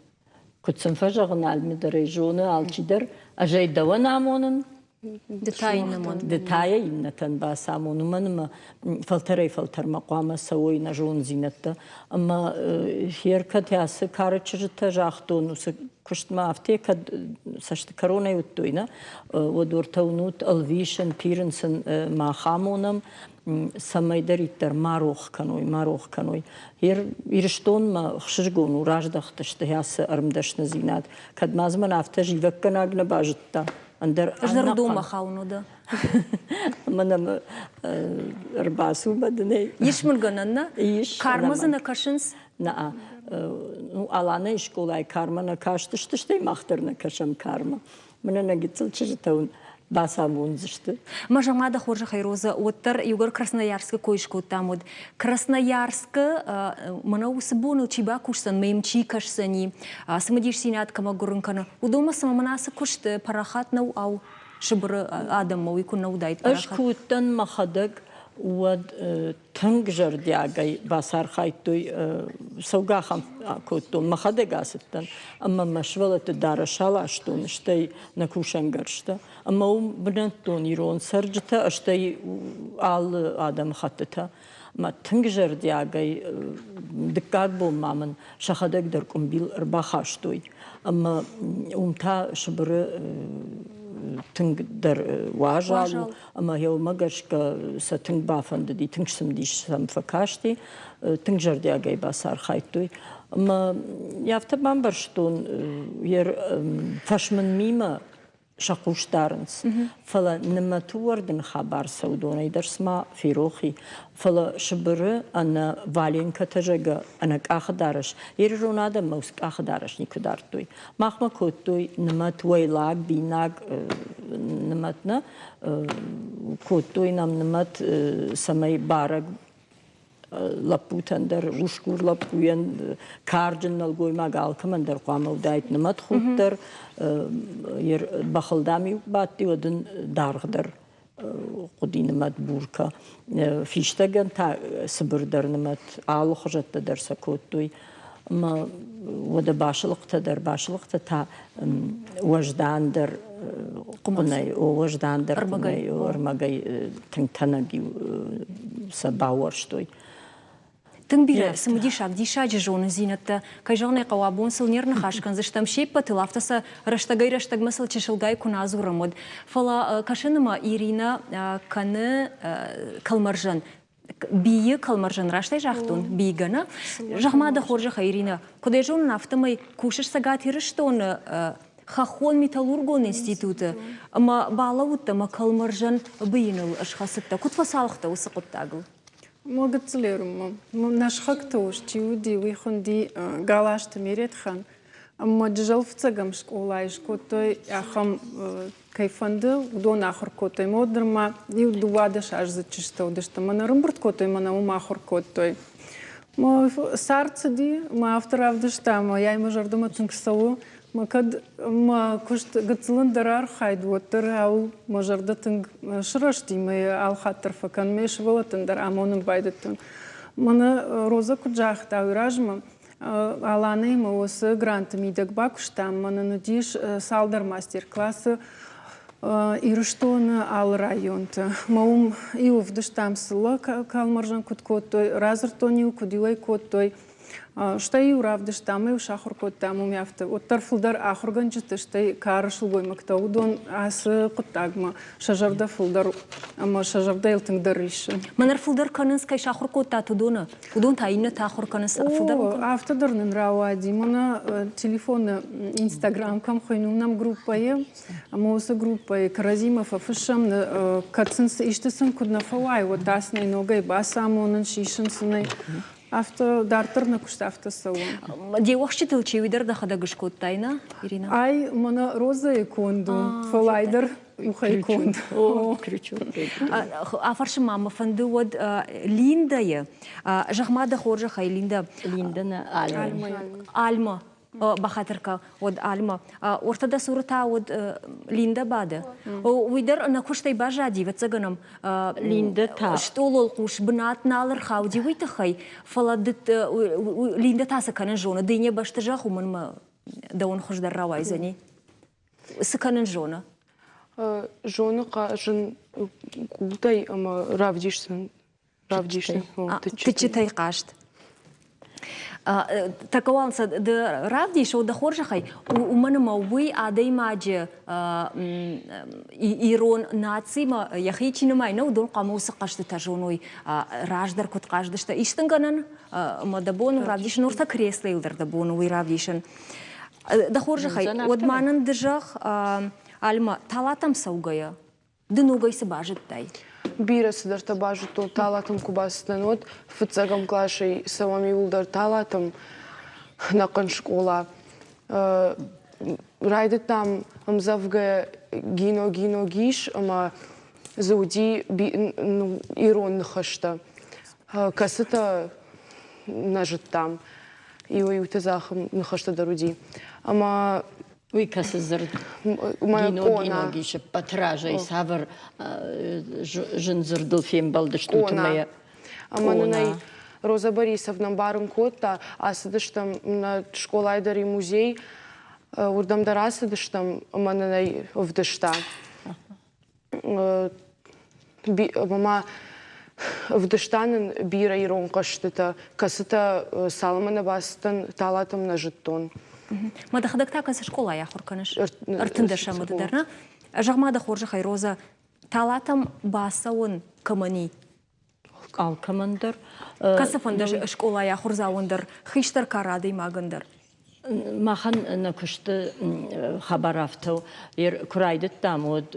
Кутсен фажагын алмидары жоны алчидар ажай дава намонын. Детая именно тан саму но манма филтер мaqama савой на жон зинатта ама херкат ясы карачжта жахтон ус куштма автека сашт корона юттойна водортаунут алвишен пиренсен махамонам самайдариттер марох каной хер ирштон ма хшжгон ураждахташта ясы армдашна зинат кадмазман авта живекканагна бажтта أجدر دوما خاونو ده منم رباسو بدني يش من جننا كارمزنا كاشنس نا alana şkolay karmana kaçtıştı mahtarna kaşam karma مننا гитсел чижтаун басамунзышты мажамада хоржа хайроза оттар югар красноярска койшко тамод красноярска мана усбонул чиба кушсан мемчи кашсани самадиш синат кама гурынкана удома саманаса кушт парахат нау ау шыбры адам мау икун наудайт парахат ашкуттан махадак واد تنجر دیاگی بسر خیلی سوگاهم کتون مخده گاستن اما مشغلت دارشال اشتون اشتی نکوشنگرشته اما اون بنتون ایران سرجته اشتی آل آدم خطته ما تنجر دیاگی دکات بوم مامن شخدک در کمبیل رباخشتوی اما اون تا شبره تنگ در واجال اما هیو مگش که ستنگ بافند دی تنگ سمدیش سم فکاشتی تنگ جردی آگای باسر خیلی اما یافت بامبرشتون یر فشمن میمه شقوش دارنس فلا نمتوردن خبر سودوني درس ما في روحي فلا شبره أنا والين كتجا أنا كأخدارش يرجون هذا موسك أخدارش نكدارتوي مهما كوتوي نمتوي لاج بيناج نمتنا كوتوي نمت سماي بارك لپوتن در وشکور لپوین کارجن نلگوی ماگال کمان در قامو دایت نمت خود در یر بخلدامی باتی ودن دارغ در قدی نمت بورکا فیشتگن تا سبر در نمت آل خجت در سکوتوی ما وده باشلقت در باشلقت تا وجدان در قمنای وجدان در قمنای ارمگای تنگتنگی سباورشتوی تنبير سمديشاك ديشاج جون زينت كاجوني قوابون سلنير نخاشكن زشتم شيبا تلافتس رشتاغ مسل تشلغاي كنازورمود فلا كاشنما إيرينا كان كالمرجان بيه كالمرجان راشتاي جاختون بيغنا جахмада хоржа хайрина кодежон нафтамай кушаш сагати рштон Хахон металлургон институты. Ама балаутта ма калмаржан быйныл ашхасытта. Кут фасалхта усы куттагыл. Могыцлерум. Наш хактош тиуди вихунди галашты меретхан. Ама джал в цагам школа ишкотой ахам кайфанды удон ахыр котой модерма и удувадыш аж зачишта удышта. Мана рымбырт котой мана ума ахыр котой. Ма сарцыди ма авторавдышта ма яй мажардыма тынксау. Ма кад ма кушт гыцлын дарар хайдвотыр ау мажарда тынг шырашти ма алхаттыр факан меш волатындар амоным байдыттын. Мана роза куджахта уражма аланы ма осы гранты мидак бакуштам мана нудиш салдар мастер-классы ирыштоны ал районта. Маум иувдыштам сыла калмаржан куткотой, разыртони укудилай котой. Штай уравдыштам и ушахур коттам умяфты. Оттар фулдар ахурган жыты штай карышыл боймакта. Удон асы коттагма. Шажарда фулдар, ама шажарда елтыңдар иші. Манар фулдар канынс кай шахур котта тудона. Удон тайны тахур канынс фулдар. Автодарнын рауади. Мана телефоны Инстаграм кам хойнумнам группае. Ама осы группае Каразимов афышам кацынс иштысын кудна фалай. Вот аснай ногай баса амонын шишынсынай. Авто дартыр на кушта автосалон. Девахчы тылчы видер да хада гышкот тайна, Ирина? Ай, мана роза иконду, фалайдер ухай иконду. О, крючу. Афаршы мама фанды вот Линдая, жахмада хоржа хай Линда. Линда на Альма. Бахатырка от Альма. Ортада сурата от Линда бады. Уйдер на куштай бажади в цаганам Линда та. Штолол куш бнат налыр хауди уйтахай. Фаладыт Линда таса канен жона. Дыне башты жаху манма да он хождар равайзани. Сыканен жона. Жона кажын култай ама равдишсын. Равдишсын. Ты читай кашт. Такавалса да равдиш о да хоржахай у мене мауи адай маджи ирон нацима яхичина майна удон камуса кашты тажоной раждар кот каждышта иштанганан мадабон равдиш норта креслейлдер да бону равдишен да хоржахай одманан дыжах альма талатам саугая дынугайсы бажыттай. Бира сыдарта бажыто талатым кубастан от фыцагам клашей савами улдар талатым накан школа. Райды там амзавга гино гиш, ама зауди ирон нахашта. Касыта нажит там. И утазахам нахашта даруди. Ама Уй касызыр гино гише патража и савар жынзырдыл фем балдыштутымая. Амананай Роза Борисовна барым котта, асыдыштам на школайдар и музей, урдамдар асыдыштам амананай вдышта. Мама вдыштанын бира ирон каштыта, касыта салмана бастан талатым на жыттон. Мадахадакта касы школа я хорканыш. Артындаша мадыдарна. Жагмада хоржа хай Роза талатам басауын камани. Ал камандар. Касафанда школа я хорзауындар. Хиштар карады магындар. Махан на кушты хабарафтау. Курайдыт там от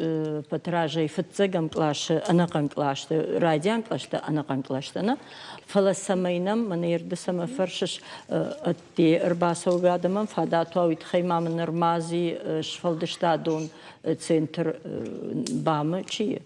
патража и фыццагам клашы, анакан клашты, радиан клашты, анакан клаштана. Фаласамайнам, манерді сама фаршыш атте ырбасау гадамам, фадату ауит хаймамын ырмази шфалдыштадон центр бамы, чи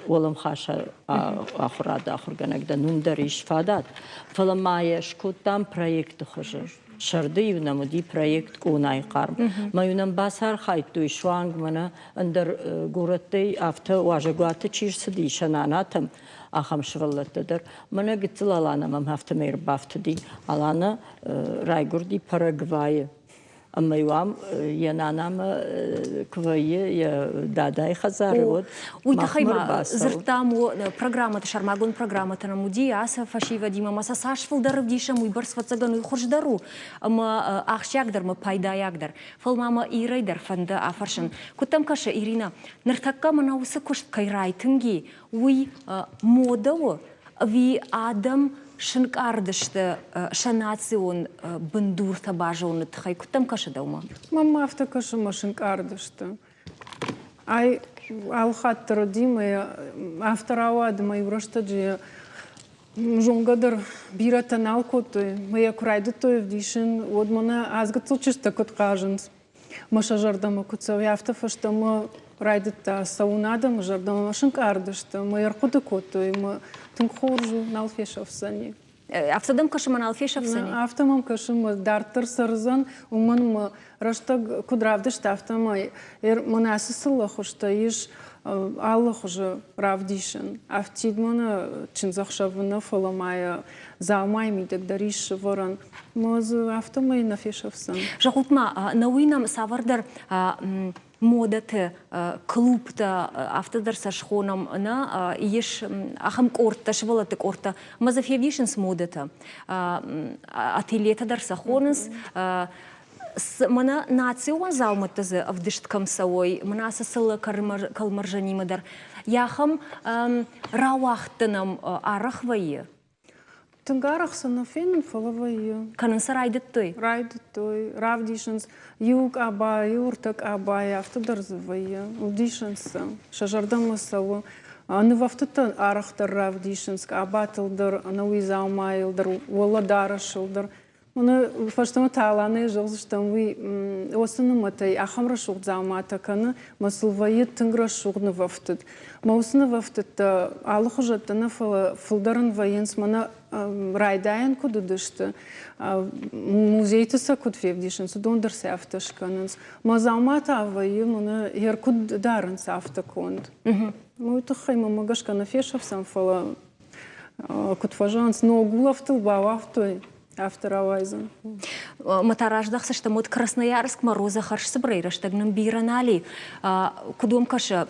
олам хаша ахурада ахурганагда нумдариш фадат. Фаламая шкутам проекты хожы. Шарды юнамуди проект кунай карм. Маюнам басар хайту ишванг мана андер гуратты авто важагуаты чирсыди шананатам ахам шваллаттадыр. Мана гитцыл аланамам хафтамейр бафтади. Алана райгурди Парагвайы. Амайуам янанам квайы я дадай хазары вот. Уйтахайма зыртаму программата шармагон программата намуди аса фашива дима маса сашфылдарып дишам уйбарс фацагану хорждару. Ама ахшягдар ма пайдаягдар. Фалмама ирайдар фанда афаршын. Кутам каша Ирина ныртакка манаусы кушт кайрайтынги уй модау ви адам шынкардышты шанацион бындур табажоны тхай кутам кашадаума. Мама автокашы машин кардышты. Ай алхаттыр димая авторавады май враштаджи жонгадыр биратан алкоты мая курайды той вдишин одмана азгат случишта кот кажынс. Маша жардама куцави автофаштама райдыта саунадам жардама машин кардышты май аркуды коты ма тынхоржу налфешавсани. Автодам кашыман алфешавсани? Автомам кашым дартыр сарзан уман рашта кудравдышты автома манасысылы хушта иш аллах уже равдишин. Автидмана чинзахшавына фаламая заумай мидек дариш воран. Моз автомай нафешавсан. Жахутма, науинам савардар модаты клубта автодар сашхоном на еш ахам корта швалаты корта мазафевишинс модата ателета дар сахонс мана национ зауматазы авдышткам савой мана сасылы калмаржанимадар яхам рауахтанам арахвайы. Тынгарах санафин фалавайы. Канынса райдыттой? Райдыттой, равдишинс, юг абай, юртак абай, автодарзывайы, удишинса, шажардамасавы. Аны вафтыта арахтар равдишинс, абатылдар, науизаумайылдар, уаладарашылдар. Оны фаштама тааланы жылзыштан вы осыныматай ахамра шуғдзаумата каны масылвайы тынгра шуғны вафтыд. Маусыны вафтыд алығы жаттаны фылдарын вайынс мана райдайын кудыдышты. Музейтыса кудфевдишін, судондар сәфташканынс. Мазаумата авайы мана еркуд дарын сәфтаконд. Мойты хайма магашкана фешавсан фала кудфажанс, но гулафтыл бавафтой. Авторавайзен. Матараждахса, что мод Красноярск мороза харш собрейра, что гнам биранали. Кудом каша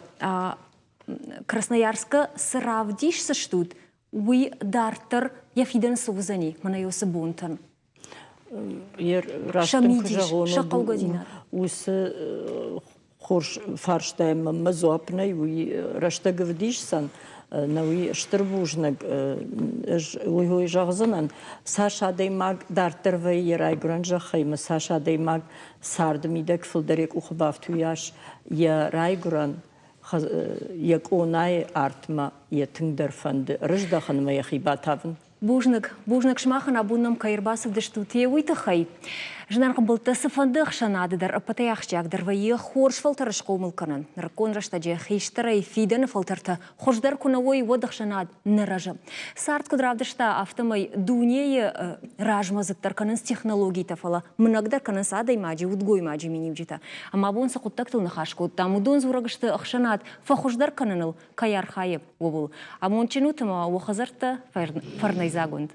Красноярска сравдишься штут, уй дартер яфиден сузани, манайоса бунтан. Шамидиш, шакал година. Ус хорш фарштайм мазопнай, уй раштагавдишсан. Науи штырбужнаг уйгой жағзынан Саша Деймаг дартырвай ерайгран жақайма Саша Деймаг сардымидек фылдарек ухбафтуяш ерайгран як онай артма етіңдер фанды рыждаханма яхибатавын. Бужнак шмахан абуннам кайрбасов дештуте уйтахай. Жнарqa былтысы фандық шанадыдар апатаяқчак дарвайы хорш фалтарыш қомылканын. Ракон раштаджи хиштарай фиден фалтарта хорждар кунавой водық шанад наража. Сарт кудравдышта автомай дунее ражмазыттар канынс технологий тафала. Мнагдар канынс адай маджи, удгой маджи минимджита. Ама бонса құттақтыл нахашку. Там удон зурагышты ақшанад фахождар каныныл каяр хайып обыл. Амон чинутыма уахазарта фарнай загунд.